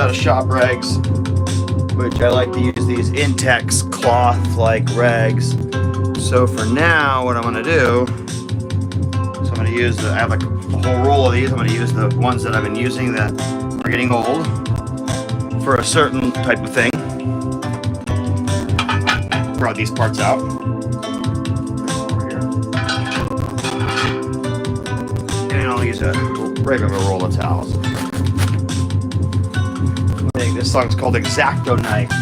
out of shop rags, which I like to use these Intex cloth-like rags. So for now, what I'm gonna do, so I'm gonna use I have like a whole roll of these. I'm gonna use the ones that I've been using that are getting old for a certain type of thing. Brought these parts out. And I'll use a regular roll of towels. I think this song's called X-Acto Knife.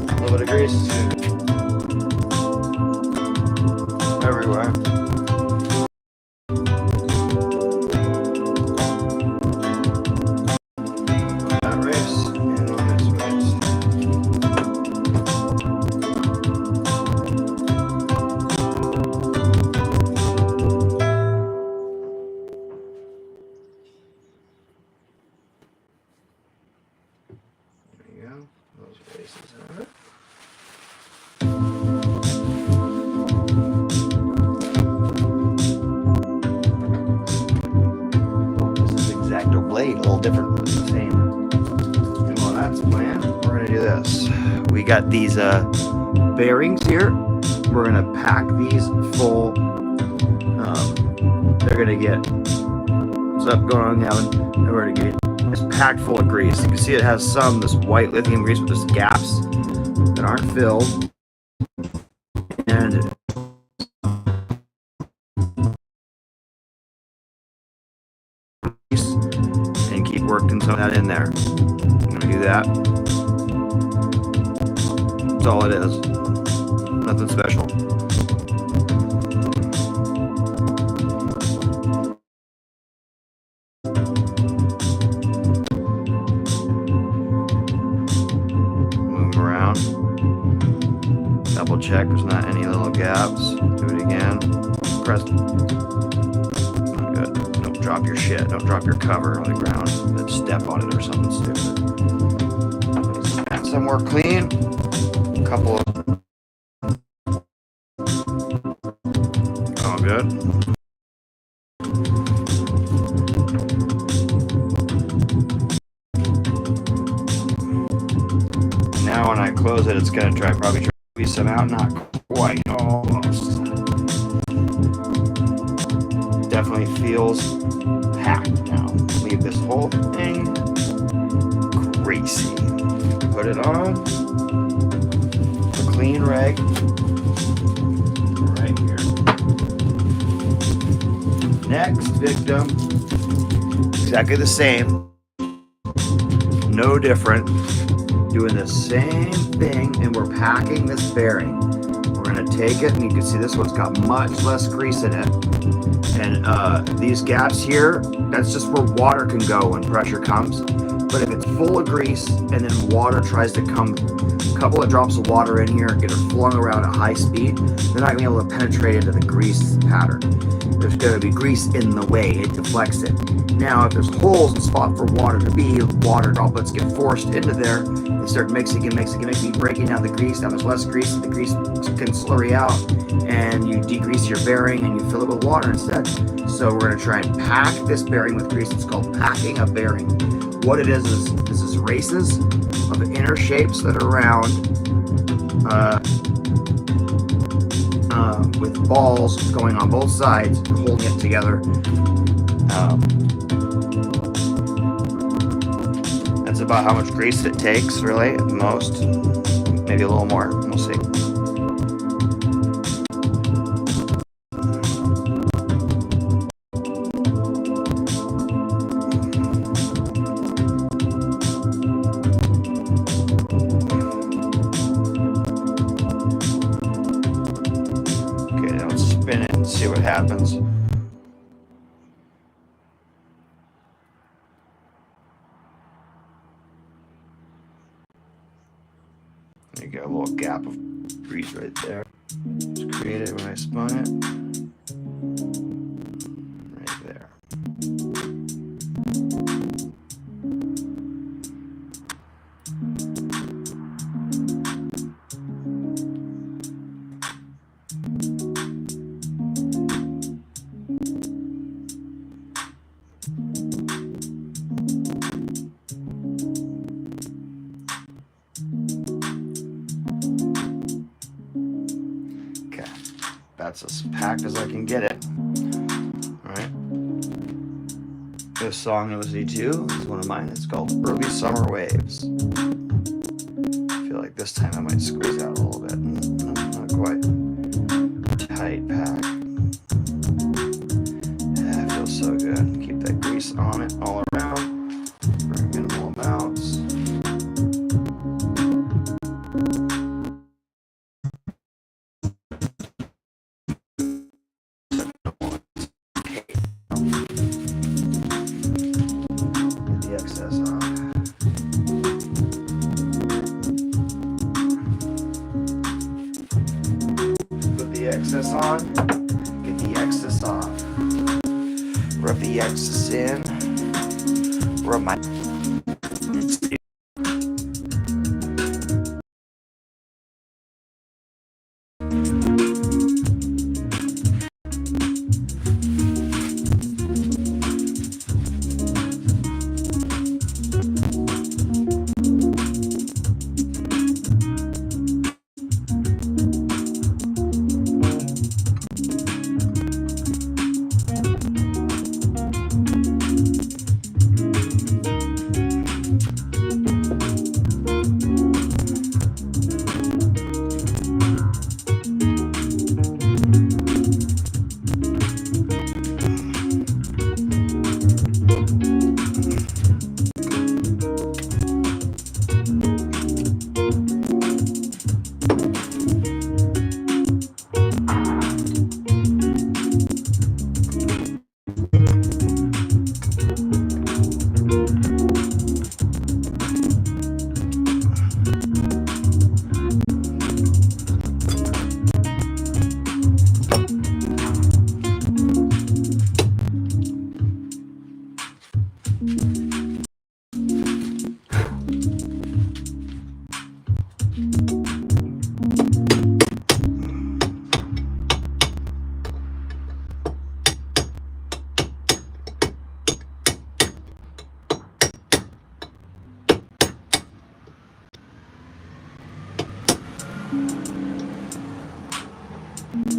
A little bit of grease everywhere. That race and on this race. There you go. Those races are it. X-Acto blade, a little different, but the same. And while that's planned, we're gonna do this. We got these bearings here. We're gonna pack these full. They're gonna get what's up going on, Gavin? And we're gonna get it's packed full of grease. You can see it has some this white lithium grease with just gaps that aren't filled, and keep working some of that in there. I'm gonna do that. That's all it is. Nothing special. Move around. Double check there's not any little gaps. Do it again. Press. Not good. Don't drop your shit. Don't drop your cover on the ground. Then step on it or something stupid. And somewhere clean. A couple of. All good. Now when I close it, it's gonna probably try to squeeze some out. Not quite, almost. Definitely feels packed now. Leave this whole thing greasy. Put it on. A clean rag. Right here. Next victim. Exactly the same. No different. Doing the same thing, and we're packing this bearing. We're gonna take it, and you can see this one's got much less grease in it. And these gaps here, that's just where water can go when pressure comes. But if it's full of grease and then water tries to come, a couple of drops of water in here, get it flung around at high speed, they're not gonna be able to penetrate into the grease pattern. There's gonna be grease in the way, it deflects it. Now, if there's holes and spot for water to be, water droplets get forced into there, they start mixing, breaking down the grease. Now there's less grease, the grease can slurry out, and you decrease your bearing and you fill it with water instead. So we're gonna try and pack this bearing with grease. It's called packing a bearing. What it is this is races of inner shapes that are round with balls going on both sides, holding it together. That's about how much grease it takes, really, at the most. Maybe a little more. We'll see. Okay, now let's spin it and see what happens. You got a little gap of grease right there. Just create it when I spun it. Right there. That's as packed as I can get it. Alright. This song I listened to is one of mine. It's called Early Summer Waves. I feel like this time I might squeeze out a little bit. No, not quite. Tight pack. Yeah, it feels so good. Keep that grease on it all around. Very minimal amounts. Excess on, get the excess off, rub the excess in, rub my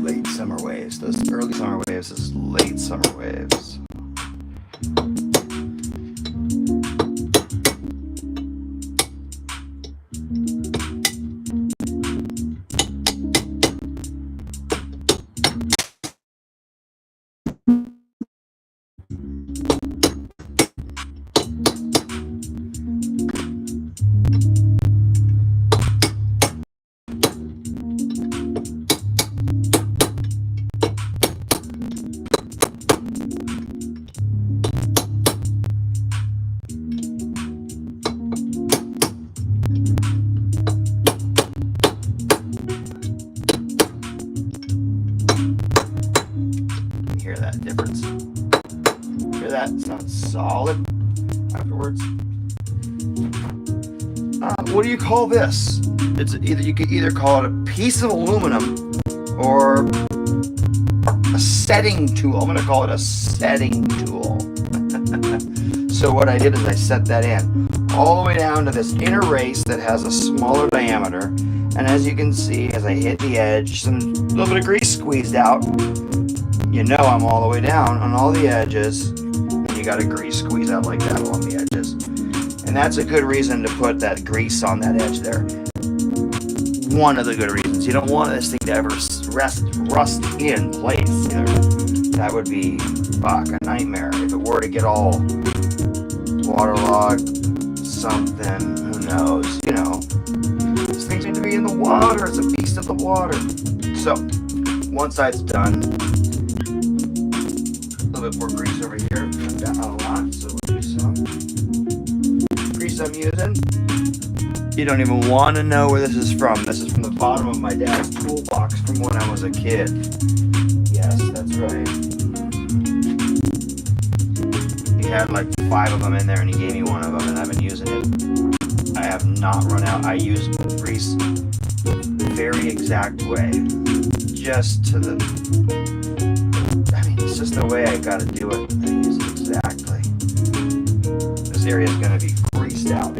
late summer waves. Those early summer waves is late summer waves. Hear that difference? Hear that? It's not solid afterwards. What do you call this? It's either, you could either call it a piece of aluminum or a setting tool. I'm going to call it a setting tool. So what I did is I set that in all the way down to this inner race that has a smaller diameter. And as you can see, as I hit the edge, some little bit of grease squeezed out. You know I'm all the way down on all the edges, and you got a grease squeeze out like that along the edges. And that's a good reason to put that grease on that edge there. One of the good reasons. You don't want this thing to ever rust in place either. That would be, a nightmare. If it were to get all waterlogged, something, who knows, you know. These things need to be in the water. It's a beast of the water. So, one side's done. A little bit more grease over here. I've got a lot, so we'll do some. Grease I'm using. You don't even want to know where this is from. This is from the bottom of my dad's toolbox from when I was a kid. Yes, that's right. He had like 5 of them in there and he gave me one of them and I've been using it. I have not run out. I use grease the very exact way. Just to the... I mean, it's just the way I gotta do it. I use it exactly. This area is gonna be greased out.